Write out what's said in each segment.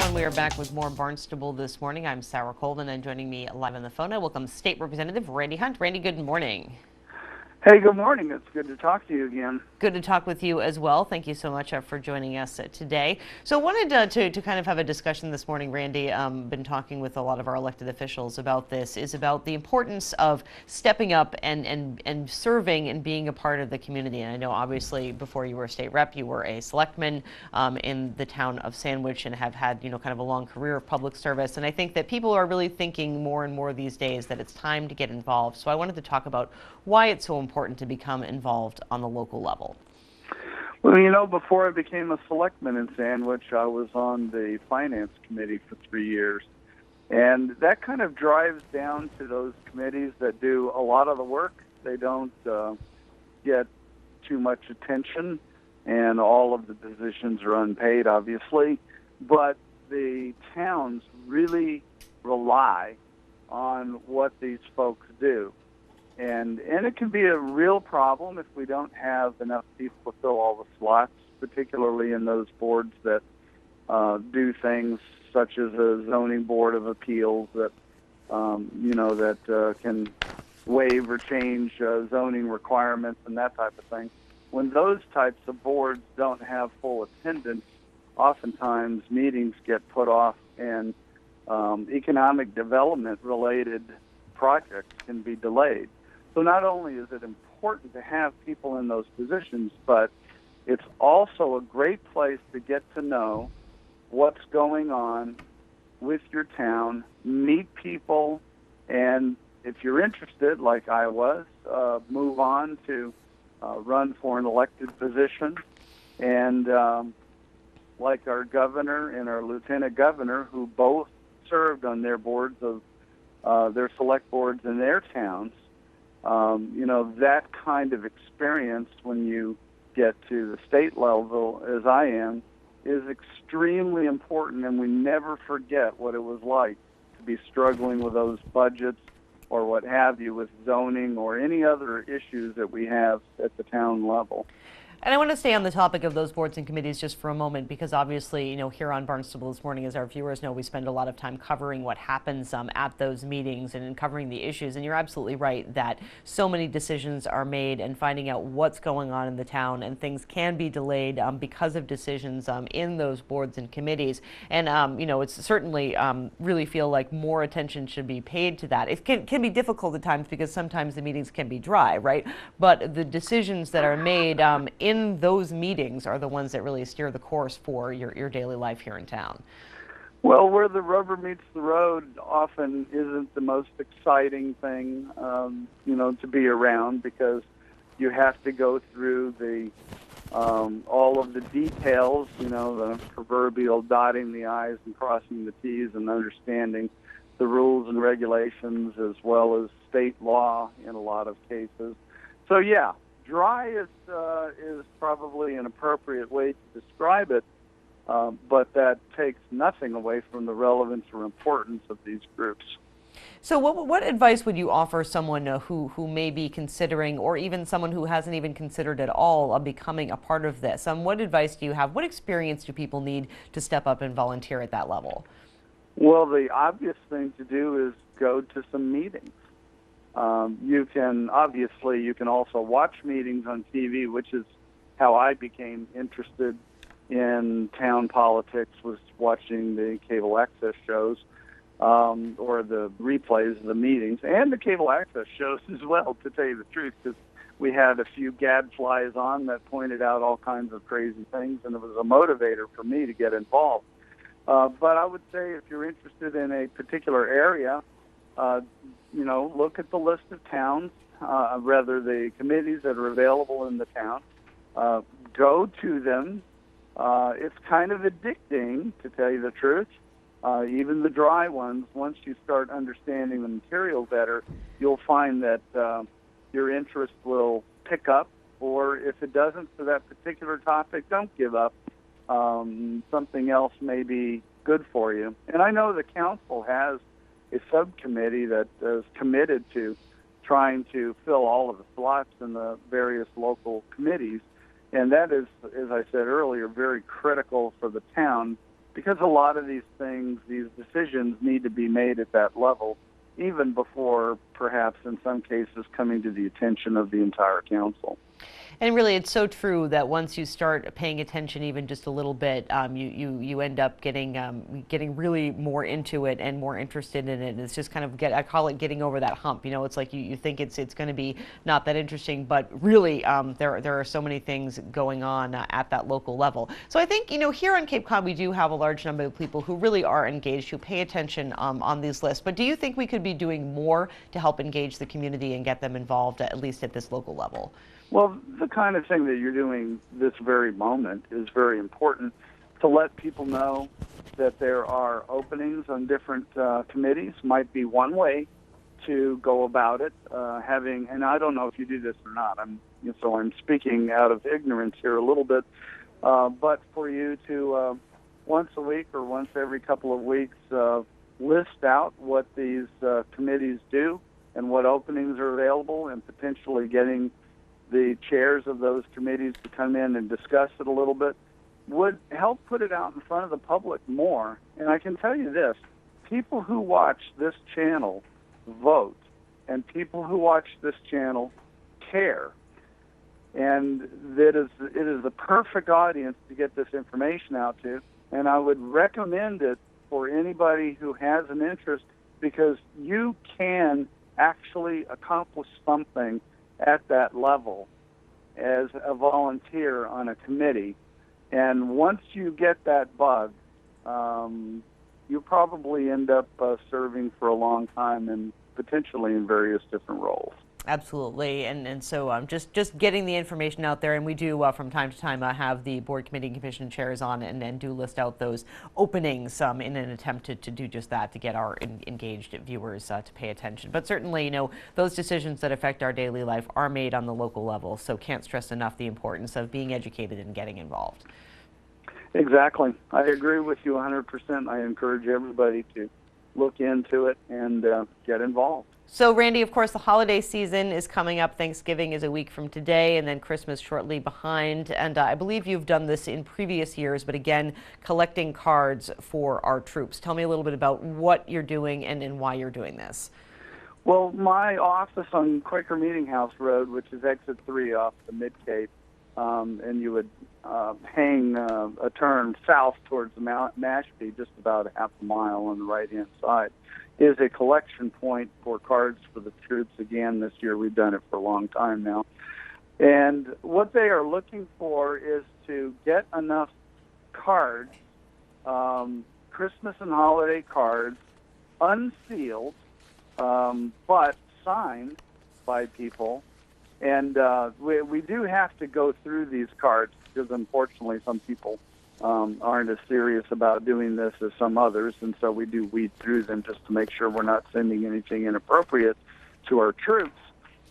everyone. We are back with more Barnstable This Morning. I'm Sarah Colvin, and joining me live on the phone, I welcome State Representative Randy Hunt. Randy, good morning. Hey, good morning. It's good to talk to you again. Good to talk with you as well. Thank you so much for joining us today. So I wanted to kind of have a discussion this morning, Randy. Been talking with a lot of our elected officials about this, is about the importance of stepping up and serving and being a part of the community. And I know obviously before you were a state rep, you were a selectman in the town of Sandwich and have had, kind of a long career of public service. And I think that people are really thinking more and more these days that it's time to get involved. So I wanted to talk about why it's so important to become involved on the local level. Well, before I became a selectman in Sandwich, I was on the finance committee for 3 years. And that kind of drives down to those committees that do a lot of the work. They don't get too much attention, and all of the positions are unpaid, obviously. But the towns really rely on what these folks do. And it can be a real problem if we don't have enough people to fill all the slots, particularly in those boards that do things such as a zoning board of appeals that, that can waive or change zoning requirements and that type of thing. When those types of boards don't have full attendance, oftentimes meetings get put off and economic development-related projects can be delayed. So not only is it important to have people in those positions, but it's also a great place to get to know what's going on with your town, meet people, and if you're interested, like I was, move on to run for an elected position. And like our governor and our lieutenant governor, who both served on their boards of their select boards in their towns, that kind of experience when you get to the state level, as I am, is extremely important, and we never forget what it was like to be struggling with those budgets or what have you with zoning or any other issues that we have at the town level. And I want to stay on the topic of those boards and committees just for a moment, because obviously, here on Barnstable This Morning, as our viewers know, we spend a lot of time covering what happens at those meetings and covering the issues. And you're absolutely right that so many decisions are made, and finding out what's going on in the town, and things can be delayed because of decisions in those boards and committees. And, it's certainly really feel like more attention should be paid to that. It can be difficult at times because sometimes the meetings can be dry, right? But the decisions that are made in those meetings are the ones that really steer the course for your daily life here in town. Well, where the rubber meets the road often isn't the most exciting thing, to be around, because you have to go through the all of the details, the proverbial dotting the I's and crossing the T's and understanding the rules and regulations as well as state law in a lot of cases. So, yeah. Dry is probably an appropriate way to describe it, but that takes nothing away from the relevance or importance of these groups. So what advice would you offer someone who may be considering, or even someone who hasn't even considered at all becoming a part of this? What advice do you have? What experience do people need to step up and volunteer at that level? Well, the obvious thing to do is go to some meetings. You can also watch meetings on TV, which is how I became interested in town politics, was watching the cable access shows, or the replays of the meetings, and the cable access shows as well, to tell you the truth, because we had a few gadflies on that pointed out all kinds of crazy things, and it was a motivator for me to get involved. But I would say if you're interested in a particular area, look at the list of towns, the committees that are available in the town. Go to them. It's kind of addicting, to tell you the truth. Even the dry ones, once you start understanding the material better, you'll find that your interest will pick up, or if it doesn't for that particular topic, don't give up. Something else may be good for you. And I know the council has a subcommittee that is committed to trying to fill all of the slots in the various local committees. And that is, as I said earlier, very critical for the town because a lot of these things, these decisions need to be made at that level, even before perhaps in some cases coming to the attention of the entire council. And really, it's so true that once you start paying attention even just a little bit, you end up getting really more into it and more interested in it. And it's just kind of I call it getting over that hump. You know, it's like you think it's going to be not that interesting, but really there are so many things going on at that local level. So I think, you know, here on Cape Cod we do have a large number of people who really are engaged, who pay attention on these lists. But do you think we could be doing more to help engage the community and get them involved, at least at this local level? Well, the kind of thing that you're doing this very moment is very important to let people know that there are openings on different committees. Might be one way to go about it. And I don't know if you do this or not. So I'm speaking out of ignorance here a little bit. But for you to once a week or once every couple of weeks list out what these committees do and what openings are available, and potentially getting the chairs of those committees to come in and discuss it a little bit, would help put it out in front of the public more. And I can tell you this, people who watch this channel vote, and people who watch this channel care. And it is the perfect audience to get this information out to. And I would recommend it for anybody who has an interest, because you can actually accomplish something at that level as a volunteer on a committee. And once you get that bug, you probably end up serving for a long time, and potentially in various different roles. Absolutely, and so just getting the information out there, and we do from time to time have the board, committee, and commission chairs on, and do list out those openings in an attempt to do just that, to get our engaged viewers to pay attention. But certainly, you know, those decisions that affect our daily life are made on the local level, so can't stress enough the importance of being educated and getting involved. Exactly. I agree with you 100%. I encourage everybody to look into it and get involved. So, Randy, of course, the holiday season is coming up. Thanksgiving is a week from today, and then Christmas shortly behind. And I believe you've done this in previous years, but again, collecting cards for our troops. Tell me a little bit about what you're doing and why you're doing this. Well, my office on Quaker Meeting House Road, which is exit 3 off the Mid-Cape, and you would hang a turn south towards the Mount Mashpee, just about a half a mile on the right-hand side, is a collection point for cards for the troops. Again, this year we've done it for a long time now. And what they are looking for is to get enough cards, Christmas and holiday cards, unsealed, but signed by people. And we do have to go through these cards, because unfortunately some people aren't as serious about doing this as some others, and so we do weed through them just to make sure we're not sending anything inappropriate to our troops.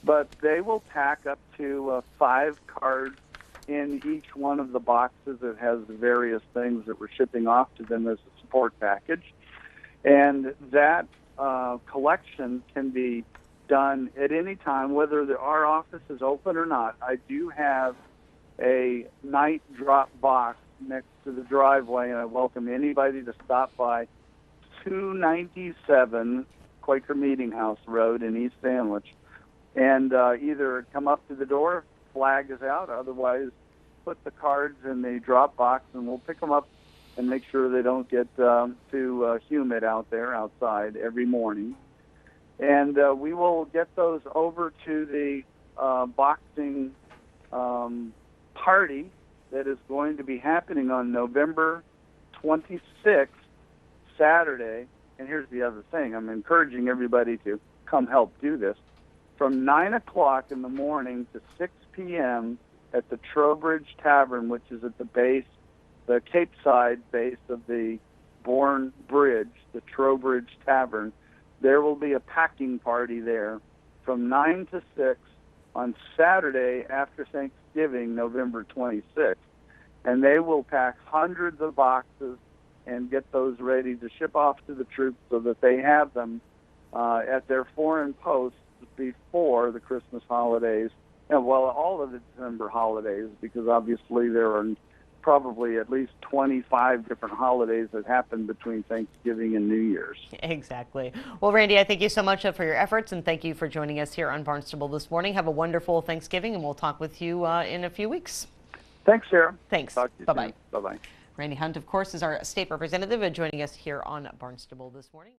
But they will pack up to 5 cards in each one of the boxes that has the various things that we're shipping off to them as a support package. And that collection can be done at any time, whether our office is open or not. I do have a night drop box next to the driveway, and I welcome anybody to stop by 297 Quaker Meeting House Road in East Sandwich, and either come up to the door, flag is out, otherwise put the cards in the drop box, and we'll pick them up and make sure they don't get too humid out there outside every morning. And we will get those over to the boxing party that is going to be happening on November 26th, Saturday. And here's the other thing. I'm encouraging everybody to come help do this. From 9 o'clock in the morning to 6 p.m. at the Trowbridge Tavern, which is at the base, the Cape Side base of the Bourne Bridge, the Trowbridge Tavern, there will be a packing party there from 9 to 6 on Saturday after Thanksgiving, November 26th. And they will pack hundreds of boxes and get those ready to ship off to the troops so that they have them at their foreign posts before the Christmas holidays, and well, all of the December holidays, because obviously there are probably at least 25 different holidays that happen between Thanksgiving and New Year's. Exactly. Well, Randy, I thank you so much for your efforts, and thank you for joining us here on Barnstable This Morning. Have a wonderful Thanksgiving, and we'll talk with you in a few weeks. Thanks, Sarah. Thanks. Talk to you Bye-bye. soon. Bye-bye. Randy Hunt, of course, is our state representative, joining us here on Barnstable This Morning.